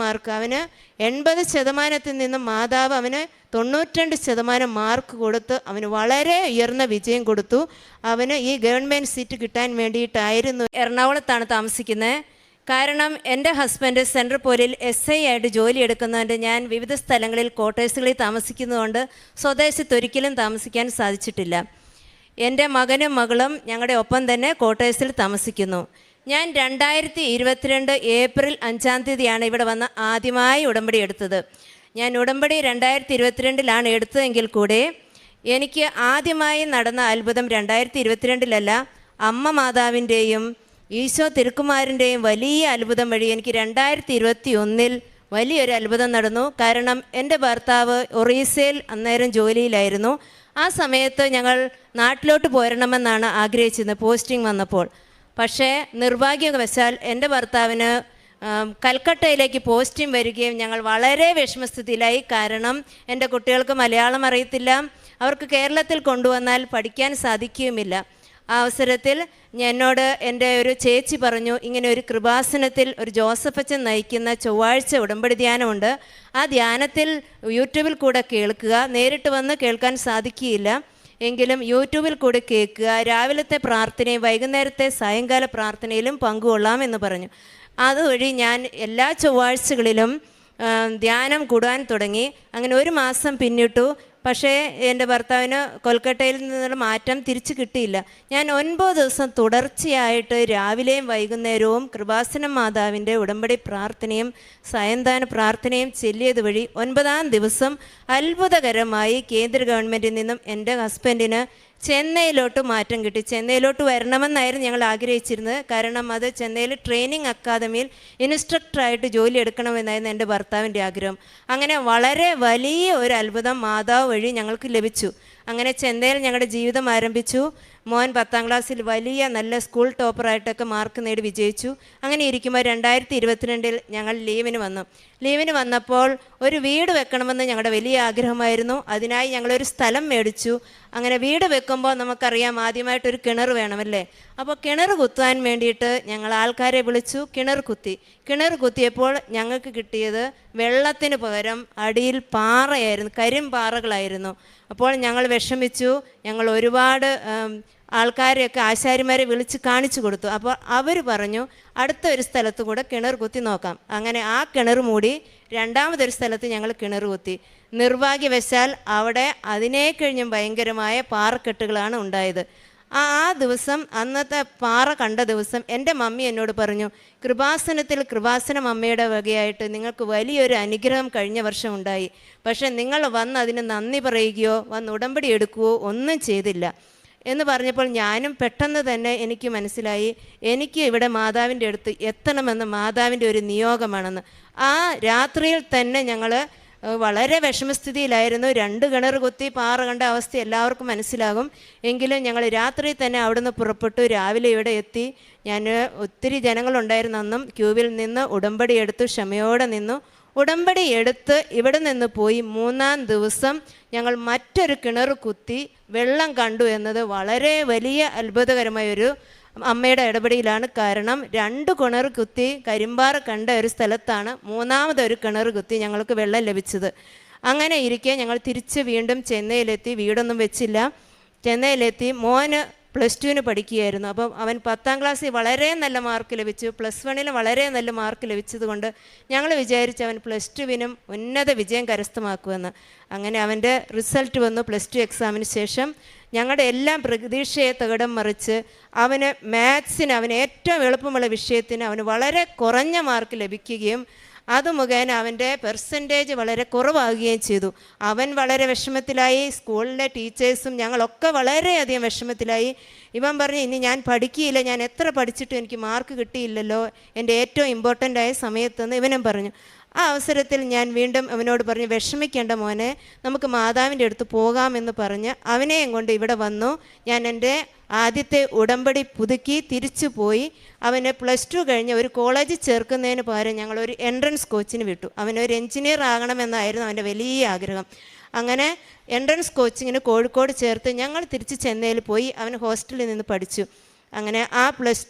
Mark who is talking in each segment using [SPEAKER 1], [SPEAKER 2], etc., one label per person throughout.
[SPEAKER 1] Mark. അവന് 80% നിന്നും മാതാവ് അവന് 92% മാർക്ക് കൊടുത്ത് അവന് വളരെ ഉയർന്ന വിജയം കൊടുത്തു. അവന് ഈ ഗവൺമെൻറ് സീറ്റ് കിട്ടാൻ വേണ്ടിയിട്ടായിരുന്നു. എറണാകുളത്താണ് താമസിക്കുന്നത്. കാരണം എൻ്റെ ഹസ്ബൻഡ് സെൻട്രൽ പോലീസിൽ SI ആയിട്ട് ജോലി എടുക്കുന്നതുകൊണ്ട് ഞാൻ വിവിധ സ്ഥലങ്ങളിൽ ക്വാർട്ടേഴ്സുകളിൽ താമസിക്കുന്നതുകൊണ്ട് സ്വദേശത്ത് ഒരിക്കലും താമസിക്കാൻ സാധിച്ചിട്ടില്ല. എൻ്റെ മകനും മകളും ഞങ്ങളുടെ ഒപ്പം തന്നെ ക്വാർട്ടേഴ്സിൽ താമസിക്കുന്നു. ഞാൻ 2022 ഏപ്രിൽ 5-ാം തീയതിയാണ് ഇവിടെ വന്ന് ആദ്യമായി ഉടമ്പടി എടുത്തത്. ഞാൻ ഉടമ്പടി 2022 എടുത്തതെങ്കിൽ കൂടെ എനിക്ക് ആദ്യമായി നടന്ന അത്ഭുതം 2022 അമ്മ മാതാവിൻ്റെയും ഈശോ തിരുക്കുമാരൻ്റെയും വലിയ അത്ഭുതം വഴി എനിക്ക് 2021 വലിയൊരു അത്ഭുതം നടന്നു. കാരണം എൻ്റെ ഭർത്താവ് ഒറീസയിൽ അന്നേരം ജോലിയിലായിരുന്നു. ആ സമയത്ത് ഞങ്ങൾ നാട്ടിലോട്ട് പോരണമെന്നാണ് ആഗ്രഹിച്ചിരുന്നത് പോസ്റ്റിംഗ് വന്നപ്പോൾ. പക്ഷേ നിർഭാഗ്യവശാൽ എൻ്റെ ഭർത്താവിന് കൽക്കട്ടയിലേക്ക് പോസ്റ്റിംഗ് വരികയും ഞങ്ങൾ വളരെ വിഷമസ്ഥിതിയിലായി. കാരണം എൻ്റെ കുട്ടികൾക്ക് മലയാളം അറിയത്തില്ല, അവർക്ക് കേരളത്തിൽ കൊണ്ടുവന്നാൽ പഠിക്കാൻ സാധിക്കുകയുമില്ല. ആ അവസരത്തിൽ എന്നോട് എൻ്റെ ഒരു ചേച്ചി പറഞ്ഞു, ഇങ്ങനെ ഒരു കൃപാസനത്തിൽ ഒരു ജോസഫച്ചൻ നയിക്കുന്ന ചൊവ്വാഴ്ച ഉടമ്പടി ധ്യാനമുണ്ട്, ആ ധ്യാനത്തിൽ യൂട്യൂബിൽ കൂടെ കേൾക്കുക, നേരിട്ട് വന്ന് കേൾക്കാൻ സാധിക്കുകയില്ല, എങ്കിലും യൂട്യൂബിൽ കൂടി കേൾക്കുക, രാവിലത്തെ പ്രാർത്ഥനയും വൈകുന്നേരത്തെ സായങ്കാല പ്രാർത്ഥനയിലും പങ്കുകൊള്ളാം എന്ന് പറഞ്ഞു. അതുവഴി ഞാൻ എല്ലാ ചൊവ്വാഴ്ചകളിലും ധ്യാനം കൂടാൻ തുടങ്ങി. അങ്ങനെ 1 മാസം പിന്നിട്ടു. പക്ഷേ എൻ്റെ ഭർത്താവിന് കൊൽക്കട്ടയിൽ നിന്നുള്ള മാറ്റം തിരിച്ചു കിട്ടിയില്ല. ഞാൻ 9 ദിവസം തുടർച്ചയായിട്ട് രാവിലെയും വൈകുന്നേരവും കൃപാസനം മാതാവിൻ്റെ ഉടമ്പടി പ്രാർത്ഥനയും സായന്താന പ്രാർത്ഥനയും ചെല്ലിയത് വഴി 9-ാം ദിവസം അത്ഭുതകരമായി കേന്ദ്ര ഗവൺമെൻറ്റിൽ നിന്നും എൻ്റെ ഹസ്ബൻഡിന് ചെന്നൈയിലോട്ട് മാറ്റം കിട്ടി. ചെന്നൈയിലോട്ട് വരണമെന്നായിരുന്നു ഞങ്ങൾ ആഗ്രഹിച്ചിരുന്നത്. കാരണം അത് ചെന്നൈയിൽ ട്രെയിനിങ് അക്കാദമിയിൽ ഇൻസ്ട്രക്ടറായിട്ട് ജോലി എടുക്കണമെന്നായിരുന്നു എൻ്റെ ഭർത്താവിൻ്റെ ആഗ്രഹം. അങ്ങനെ വളരെ വലിയ ഒരു അത്ഭുതം മാതാവ് വഴി ഞങ്ങൾക്ക് ലഭിച്ചു. അങ്ങനെ ചെന്നൈയിൽ ഞങ്ങളുടെ ജീവിതം ആരംഭിച്ചു. മോൻ 10-ാം ക്ലാസ്സിൽ വലിയ നല്ല സ്കൂൾ ടോപ്പറായിട്ടൊക്കെ മാർക്ക് നേടി വിജയിച്ചു. അങ്ങനെ ഇരിക്കുമ്പോൾ 2022 ഞങ്ങൾ ലീവിന് വന്നപ്പോൾ ഒരു വീട് വെക്കണമെന്ന് ഞങ്ങളുടെ വലിയ ആഗ്രഹമായിരുന്നു. അതിനായി ഞങ്ങളൊരു സ്ഥലം മേടിച്ചു. അങ്ങനെ വീട് വെക്കുമ്പോൾ നമുക്കറിയാം ആദ്യമായിട്ടൊരു കിണർ വേണമല്ലേ. അപ്പോൾ കിണർ കുത്താൻ വേണ്ടിയിട്ട് ഞങ്ങൾ ആൾക്കാരെ വിളിച്ചു. കിണർ കുത്തിയപ്പോൾ ഞങ്ങൾക്ക് കിട്ടിയത് വെള്ളത്തിന് പകരം അടിയിൽ പാറയായിരുന്നു, കരിമ്പാറകളായിരുന്നു. അപ്പോൾ ഞങ്ങൾ വിഷമിച്ചു. ഞങ്ങൾ ഒരുപാട് ആൾക്കാരെയൊക്കെ ആശാരിമാരെ വിളിച്ച് കാണിച്ചു കൊടുത്തു. അപ്പോൾ അവർ പറഞ്ഞു അടുത്ത ഒരു സ്ഥലത്ത് കൂടെ കിണർ കുത്തി നോക്കാം. അങ്ങനെ ആ കിണർ മൂടി 2ാമതൊരു സ്ഥലത്ത് ഞങ്ങൾ കിണർ കുത്തി. നിർഭാഗ്യവശാൽ അവിടെ അതിനെ കഴിഞ്ഞും ഭയങ്കരമായ പാറക്കെട്ടുകളാണ് ഉണ്ടായത്. ആ ദിവസം, അന്നത്തെ പാറ കണ്ട ദിവസം എൻ്റെ മമ്മി എന്നോട് പറഞ്ഞു, കൃപാസനം അമ്മയുടെ വകയായിട്ട് നിങ്ങൾക്ക് വലിയൊരു അനുഗ്രഹം കഴിഞ്ഞ വർഷം ഉണ്ടായി. പക്ഷേ നിങ്ങൾ വന്ന് അതിന് നന്ദി പറയുകയോ വന്ന് ഉടമ്പടി എടുക്കുകയോ ഒന്നും ചെയ്തില്ല എന്ന് പറഞ്ഞപ്പോൾ ഞാനും പെട്ടെന്ന് തന്നെ എനിക്ക് മനസ്സിലായി, എനിക്ക് ഇവിടെ മാതാവിൻ്റെ അടുത്ത് എത്തണമെന്ന് മാതാവിൻ്റെ ഒരു നിയോഗമാണെന്ന്. ആ രാത്രിയിൽ തന്നെ ഞങ്ങൾ വളരെ വിഷമസ്ഥിതിയിലായിരുന്നു. 2 കിണർ കുത്തി പാറ കണ്ട അവസ്ഥ എല്ലാവർക്കും മനസ്സിലാകും. എങ്കിലും ഞങ്ങൾ രാത്രി തന്നെ അവിടുന്ന് പുറപ്പെട്ടു. രാവിലെ ഇവിടെ എത്തി. ഒത്തിരി ജനങ്ങളുണ്ടായിരുന്നു. അന്നും ക്യൂവിൽ നിന്ന് ഉടമ്പടി എടുത്തു, ക്ഷമയോടെ നിന്നു. ഉടമ്പടി എടുത്ത് ഇവിടെ നിന്ന് പോയി 3-ാം ദിവസം ഞങ്ങൾ മറ്റൊരു കിണർ കുത്തി വെള്ളം കണ്ടു എന്നത് വളരെ വലിയ അത്ഭുതകരമായൊരു അമ്മയുടെ ഇടപെടലാണ്. കാരണം 2 കിണർ കുത്തി കരിമ്പാറ കണ്ട ഒരു സ്ഥലത്താണ് 3ാമതൊരു കിണർ കുത്തി ഞങ്ങൾക്ക് വെള്ളം ലഭിച്ചത്. അങ്ങനെ ഇരിക്കെ ഞങ്ങൾ തിരിച്ച് വീണ്ടും ചെന്നൈയിലെത്തി. വീടൊന്നും വെച്ചില്ല. ചെന്നൈയിലെത്തി. മോന് +2 പഠിക്കുകയായിരുന്നു. അപ്പം അവൻ 10-ാം ക്ലാസ്സിൽ വളരെ നല്ല മാർക്ക് ലഭിച്ചു. +1 വളരെ നല്ല മാർക്ക് ലഭിച്ചതുകൊണ്ട് ഞങ്ങൾ വിചാരിച്ചു അവൻ +2 ഉന്നത വിജയം കരസ്ഥമാക്കുമെന്ന്. അങ്ങനെ അവൻ്റെ റിസൾട്ട് വന്നു. +2 എക്സാമിന് ശേഷം ഞങ്ങളുടെ എല്ലാം പ്രതീക്ഷയെ തകിടം മറിച്ച് അവന് മാത്സിന്, അവന് ഏറ്റവും എളുപ്പമുള്ള വിഷയത്തിന് അവന് വളരെ കുറഞ്ഞ മാർക്ക് ലഭിക്കുകയും അത് മുഖേന അവൻ്റെ പെർസെൻറ്റേജ് വളരെ കുറവാകുകയും ചെയ്തു. അവൻ വളരെ വിഷമത്തിലായി. സ്കൂളിലെ ടീച്ചേഴ്സും ഞങ്ങളൊക്കെ വളരെയധികം വിഷമത്തിലായി. ഇവൻ പറഞ്ഞു, ഇനി ഞാൻ പഠിക്കുകയില്ല, ഞാൻ എത്ര പഠിച്ചിട്ടും എനിക്ക് മാർക്ക് കിട്ടിയില്ലല്ലോ എൻ്റെ ഏറ്റവും ഇമ്പോർട്ടൻ്റ് ആയ സമയത്തെന്ന് ഇവനും പറഞ്ഞു. ആ അവസരത്തിൽ ഞാൻ വീണ്ടും അവനോട് പറഞ്ഞു, വിഷമിക്കേണ്ട മോനെ, നമുക്ക് മാതാവിൻ്റെ അടുത്ത് പോകാമെന്ന് പറഞ്ഞ് അവനെയും കൊണ്ട് ഇവിടെ വന്നു. ഞാൻ എൻ്റെ ആദ്യത്തെ ഉടമ്പടി പുതുക്കി തിരിച്ചു പോയി. അവന് +2 കഴിഞ്ഞ് ഒരു കോളേജിൽ ചേർക്കുന്നതിന് പകരം ഞങ്ങളൊരു എൻട്രൻസ് കോച്ചിന് വിട്ടു. അവനൊരു എൻജിനീയർ ആകണമെന്നായിരുന്നു അവൻ്റെ വലിയ ആഗ്രഹം. അങ്ങനെ എൻട്രൻസ് കോച്ചിങ്ങിന് കോഴിക്കോട് ചേർത്ത് ഞങ്ങൾ തിരിച്ച് ചെന്നൈയിൽ പോയി. അവൻ ഹോസ്റ്റലിൽ നിന്ന് പഠിച്ചു. അങ്ങനെ ആ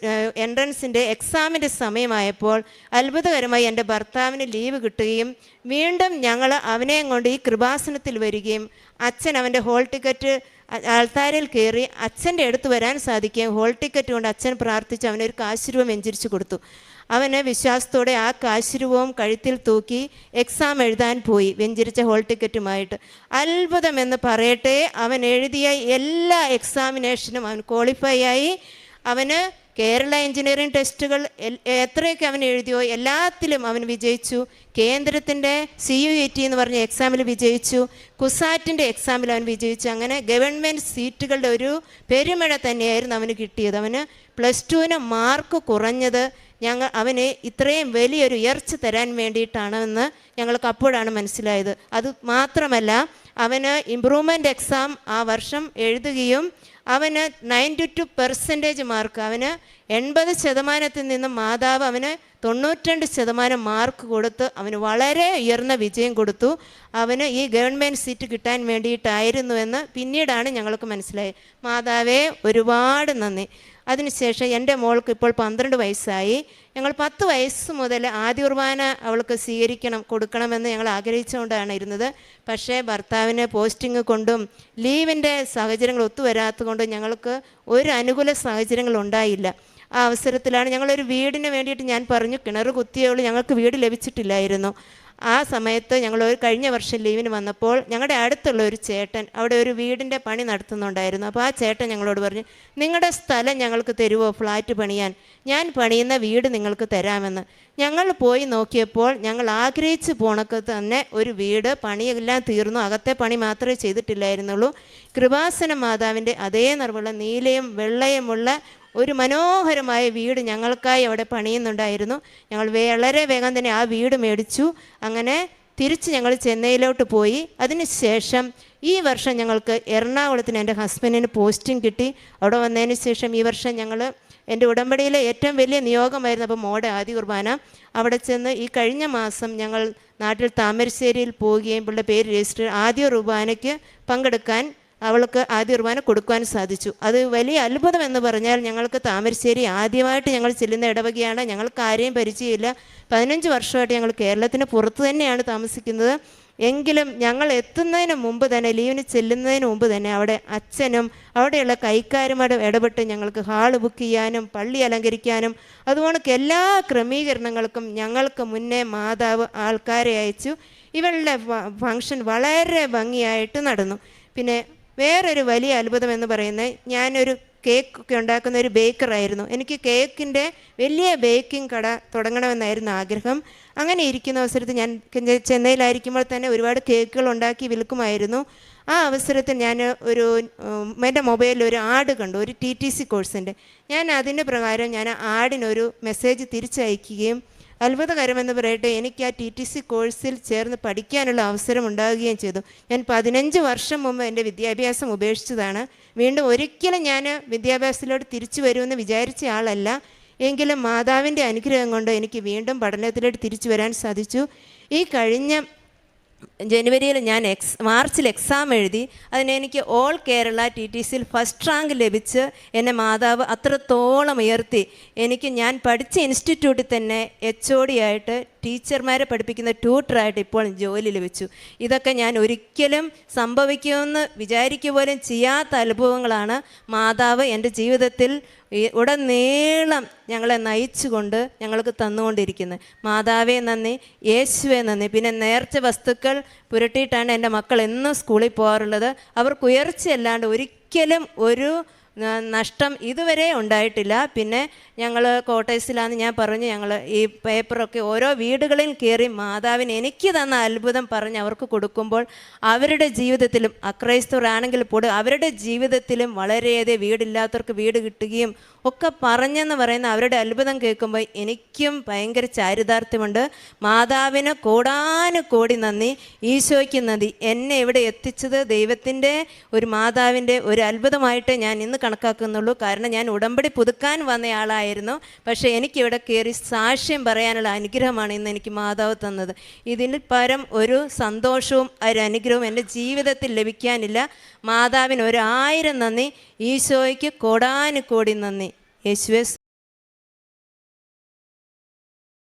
[SPEAKER 1] എൻട്രൻസിൻ്റെ എക്സാമിൻ്റെ സമയമായപ്പോൾ അത്ഭുതകരമായി എൻ്റെ ഭർത്താവിന് ലീവ് കിട്ടുകയും വീണ്ടും ഞങ്ങൾ അവനെയും കൊണ്ട് ഈ കൃപാസനത്തിൽ വരികയും അച്ഛൻ അവൻ്റെ ഹോൾ ടിക്കറ്റ് ആൾത്താരയിൽ കയറി അച്ഛൻ്റെ അടുത്ത് വരാൻ സാധിക്കുകയും ഹോൾ ടിക്കറ്റ് കൊണ്ട് അച്ഛൻ പ്രാർത്ഥിച്ച് അവനൊരു കാശുരൂപം വെഞ്ചരിച്ചു കൊടുത്തു. അവന് വിശ്വാസത്തോടെ ആ കാശുരൂപവും കഴുത്തിൽ തൂക്കി എക്സാം എഴുതാൻ പോയി വെഞ്ചരിച്ച ഹോൾ ടിക്കറ്റുമായിട്ട്. അത്ഭുതമെന്ന് പറയട്ടെ, അവൻ എഴുതിയ എല്ലാ എക്സാമിനേഷനും അവൻ ക്വാളിഫൈ ആയി. അവന് കേരള എഞ്ചിനീയറിംഗ് ടെസ്റ്റുകൾ എത്രയൊക്കെ അവൻ എഴുതിയോ എല്ലാത്തിലും അവൻ വിജയിച്ചു. കേന്ദ്രത്തിൻ്റെ CUET എന്ന് പറഞ്ഞ എക്സാമിൽ വിജയിച്ചു. കുസാറ്റിൻ്റെ എക്സാമിൽ അവൻ വിജയിച്ചു. അങ്ങനെ ഗവൺമെൻറ് സീറ്റുകളുടെ ഒരു പെരുമഴ തന്നെയായിരുന്നു അവന് കിട്ടിയത്. അവന് +2 മാർക്ക് കുറഞ്ഞത് അവന് ഇത്രയും വലിയൊരു ഉയർച്ച തരാൻ വേണ്ടിയിട്ടാണെന്ന് ഞങ്ങൾക്ക് അപ്പോഴാണ് മനസ്സിലായത്. അത് മാത്രമല്ല, അവന് ഇമ്പ്രൂവ്മെൻ്റ് എക്സാം ആ വർഷം എഴുതുകയും അവന് 92% മാർക്ക്, അവന് 80% നിന്നും മാതാവ് അവന് 92% മാർക്ക് കൊടുത്ത് അവന് വളരെ ഉയർന്ന വിജയം കൊടുത്തു. അവന് ഈ ഗവൺമെൻറ് സീറ്റ് കിട്ടാൻ വേണ്ടിയിട്ടായിരുന്നുവെന്ന് പിന്നീടാണ് ഞങ്ങൾക്ക് മനസ്സിലായത്. മാതാവേ ഒരുപാട് നന്ദി. അതിനുശേഷം എൻ്റെ മോൾക്ക് ഇപ്പോൾ 12 വയസ്സായി. ഞങ്ങൾ 10 വയസ്സ് മുതൽ ആദ്യ കുർബാന അവൾക്ക് കൊടുക്കണമെന്ന് ഞങ്ങൾ ആഗ്രഹിച്ചുകൊണ്ടാണ് ഇരുന്നത്. പക്ഷേ ഭർത്താവിന് പോസ്റ്റിംഗ് കൊണ്ടും ലീവിൻ്റെ സാഹചര്യങ്ങൾ ഒത്തുവരാത്തത് കൊണ്ടും ഞങ്ങൾക്ക് ഒരു അനുകൂല സാഹചര്യങ്ങൾ ഉണ്ടായില്ല. ആ അവസരത്തിലാണ് ഞങ്ങളൊരു വീടിന് വേണ്ടിയിട്ട് ഞാൻ പറഞ്ഞു, കിണർ കുത്തിയുള്ളൂ, ഞങ്ങൾക്ക് വീട് ലഭിച്ചിട്ടില്ലായിരുന്നു. ആ സമയത്ത് ഞങ്ങൾ കഴിഞ്ഞ വർഷം ലീവിന് വന്നപ്പോൾ ഞങ്ങളുടെ അടുത്തുള്ള ഒരു ചേട്ടൻ അവിടെ ഒരു വീടിൻ്റെ പണി നടത്തുന്നുണ്ടായിരുന്നു. അപ്പോൾ ആ ചേട്ടൻ ഞങ്ങളോട് പറഞ്ഞു, നിങ്ങളുടെ സ്ഥലം ഞങ്ങൾക്ക് തരുമോ ഫ്ലാറ്റ് പണിയാൻ? ഞാൻ പണിയുന്ന വീട് നിങ്ങൾക്ക് തരാമെന്ന്. ഞങ്ങൾ പോയി നോക്കിയപ്പോൾ ഞങ്ങൾ ആഗ്രഹിച്ച് പോണക്ക് തന്നെ ഒരു വീട്, പണിയെല്ലാം തീർന്നു, അകത്തെ പണി മാത്രമേ ചെയ്തിട്ടില്ലായിരുന്നുള്ളൂ. കൃപാസന മാതാവിൻ്റെ അതേ നിറമുള്ള നീലയും വെള്ളയുമുള്ള ഒരു മനോഹരമായ വീട് ഞങ്ങൾക്കായി അവിടെ പണിയുന്നുണ്ടായിരുന്നു. ഞങ്ങൾ വളരെ വേഗം തന്നെ ആ വീട് മേടിച്ചു. അങ്ങനെ തിരിച്ച് ഞങ്ങൾ ചെന്നൈയിലോട്ട് പോയി. അതിനുശേഷം ഈ വർഷം ഞങ്ങൾക്ക് എറണാകുളത്തിന് എൻ്റെ ഹസ്ബൻഡിന് പോസ്റ്റിംഗ് കിട്ടി. അവിടെ വന്നതിന് ശേഷം ഈ വർഷം ഞങ്ങൾ എൻ്റെ ഉടമ്പടിയിലെ ഏറ്റവും വലിയ നിയോഗമായിരുന്നു അപ്പോൾ മോടെ ആദ്യ കുർബാന. അവിടെ ചെന്ന് ഈ കഴിഞ്ഞ മാസം ഞങ്ങൾ നാട്ടിൽ താമരശ്ശേരിയിൽ പോവുകയും പുള്ളിയുടെ പേര് രജിസ്റ്റർ ആദ്യ കുർബാനയ്ക്ക് പങ്കെടുക്കാൻ അവൾക്ക് ആദ്യ കുർബാന കൊടുക്കുവാൻ സാധിച്ചു. അത് വലിയ അത്ഭുതം എന്ന് പറഞ്ഞാൽ, ഞങ്ങൾക്ക് താമരശ്ശേരി ആദ്യമായിട്ട് ഞങ്ങൾ ചെല്ലുന്ന ഇടവകയാണ്. ഞങ്ങൾക്ക് ആരെയും പരിചയമില്ല. 15 വർഷമായിട്ട് ഞങ്ങൾ കേരളത്തിന് പുറത്ത് തന്നെയാണ് താമസിക്കുന്നത്. എങ്കിലും ഞങ്ങൾ എത്തുന്നതിന് മുമ്പ് തന്നെ, ലീവിന് ചെല്ലുന്നതിന് മുമ്പ് തന്നെ അവിടെ അച്ഛനും അവിടെയുള്ള കൈക്കാരുമായിട്ട് ഇടപെട്ട് ഞങ്ങൾക്ക് ഹാള് ബുക്ക് ചെയ്യാനും പള്ളി അലങ്കരിക്കാനും അതുകൊണ്ട് എല്ലാ ക്രമീകരണങ്ങൾക്കും ഞങ്ങൾക്ക് മുന്നേ മാതാവ് ആൾക്കാരെ അയച്ചു. ഇവളുടെ ഫങ്ഷൻ വളരെ ഭംഗിയായിട്ട് നടന്നു. പിന്നെ വേറൊരു വലിയ അത്ഭുതം എന്ന് പറയുന്നത്, ഞാനൊരു കേക്കൊക്കെ ഉണ്ടാക്കുന്ന ഒരു ബേക്കറായിരുന്നു. എനിക്ക് കേക്കിൻ്റെ വലിയ ബേക്കിംഗ് കട തുടങ്ങണമെന്നായിരുന്നു ആഗ്രഹം. അങ്ങനെ ഇരിക്കുന്ന അവസരത്തിൽ ഞാൻ ചെന്നൈയിലായിരിക്കുമ്പോൾ തന്നെ ഒരുപാട് കേക്കുകൾ ഉണ്ടാക്കി വിൽക്കുമായിരുന്നു. ആ അവസരത്തിൽ ഞാൻ എൻ്റെ മൊബൈലിൽ ഒരു ആഡ് കണ്ടു, ഒരു TTC കോഴ്സിൻ്റെ. ഞാൻ അതിൻ്റെ പ്രകാരം ഞാൻ ആഡിനൊരു മെസ്സേജ് തിരിച്ചയക്കുകയും അത്ഭുതകരമെന്ന് പറയട്ടെ, എനിക്ക് ആ TTC കോഴ്സിൽ ചേർന്ന് പഠിക്കാനുള്ള അവസരം ഉണ്ടാകുകയും ചെയ്തു. ഞാൻ 15 വർഷം മുമ്പ് എൻ്റെ വിദ്യാഭ്യാസം ഉപേക്ഷിച്ചതാണ്. വീണ്ടും ഒരിക്കലും ഞാൻ വിദ്യാഭ്യാസത്തിലോട്ട് തിരിച്ചു വരുമെന്ന് വിചാരിച്ച ആളല്ല. എങ്കിലും മാതാവിൻ്റെ അനുഗ്രഹം കൊണ്ട് എനിക്ക് വീണ്ടും പഠനത്തിലോട്ട് തിരിച്ചു വരാൻ സാധിച്ചു. ഈ കഴിഞ്ഞ ജനുവരിയിൽ ഞാൻ മാർച്ചിൽ എക്സാം എഴുതി. അതിനെനിക്ക് ഓൾ കേരള TTCയിൽ ഫസ്റ്റ് റാങ്ക് ലഭിച്ച് എന്നെ മാതാവ് അത്രത്തോളം ഉയർത്തി. ഞാൻ പഠിച്ച ഇൻസ്റ്റിറ്റ്യൂട്ടിൽ തന്നെ HOD ആയിട്ട് ടീച്ചർമാരെ പഠിപ്പിക്കുന്ന ട്യൂട്ടറായിട്ട് ഇപ്പോൾ ജോലി ലഭിച്ചു. ഇതൊക്കെ ഞാൻ ഒരിക്കലും സംഭവിക്കുമെന്ന് വിചാരിക്കുക പോലും ചെയ്യാത്ത അനുഭവങ്ങളാണ് മാതാവ് എൻ്റെ ജീവിതത്തിൽ ഉടനീളം ഞങ്ങളെ നയിച്ചുകൊണ്ട് ഞങ്ങൾക്ക് തന്നുകൊണ്ടിരിക്കുന്നത്. മാതാവേ നന്ദി, യേശുവേ നന്ദി. പിന്നെ നേർച്ച വസ്തുക്കൾ പുരട്ടിയിട്ടാണ് എൻ്റെ മക്കൾ എന്നും സ്കൂളിൽ പോകാറുള്ളത്. അവർക്ക് ഉയർച്ചയല്ലാണ്ട് ഒരിക്കലും ഒരു നഷ്ടം ഇതുവരെ ഉണ്ടായിട്ടില്ല. പിന്നെ ഞങ്ങൾ കോട്ടേഴ്സിലാണെന്ന് ഞാൻ പറഞ്ഞു, ഞങ്ങൾ ഈ പേപ്പറൊക്കെ ഓരോ വീടുകളിൽ കയറി മാതാവിന് എനിക്ക് തന്ന അത്ഭുതം പറഞ്ഞ് അവർക്ക് കൊടുക്കുമ്പോൾ അവരുടെ ജീവിതത്തിലും, അക്രൈസ്തവരാണെങ്കിൽ പോലും അവരുടെ ജീവിതത്തിലും വളരെയധികം വീടില്ലാത്തവർക്ക് വീട് കിട്ടുകയും ഒക്കെ പറഞ്ഞെന്ന് പറയുന്ന അവരുടെ അത്ഭുതം കേൾക്കുമ്പോൾ എനിക്കും ഭയങ്കര ചാരിതാർത്ഥ്യമുണ്ട്. മാതാവിന് കോടാനുകോടി നന്ദി, ഈശോയ്ക്ക് നന്ദി. എന്നെ ഇവിടെ എത്തിച്ചത് ദൈവത്തിൻ്റെ ഒരു മാതാവിൻ്റെ ഒരു അത്ഭുതമായിട്ട് ഞാൻ ഇന്ന് കണക്കാക്കുന്നുള്ളൂ. കാരണം ഞാൻ ഉടമ്പടി പുതുക്കാൻ വന്നയാളായിരുന്നു. പക്ഷേ എനിക്കിവിടെ കയറി സാക്ഷ്യം പറയാനുള്ള അനുഗ്രഹമാണ് ഇന്ന് എനിക്ക് മാതാവ് തന്നത്. ഇതിൽ പരം ഒരു സന്തോഷവും ഒരു അനുഗ്രഹവും എൻ്റെ ജീവിതത്തിൽ ലഭിക്കാനില്ല. മാതാവിന് 1000 നന്ദി, ഈശോയ്ക്ക് കോടാനുകോടി നന്ദി. യേശുവേ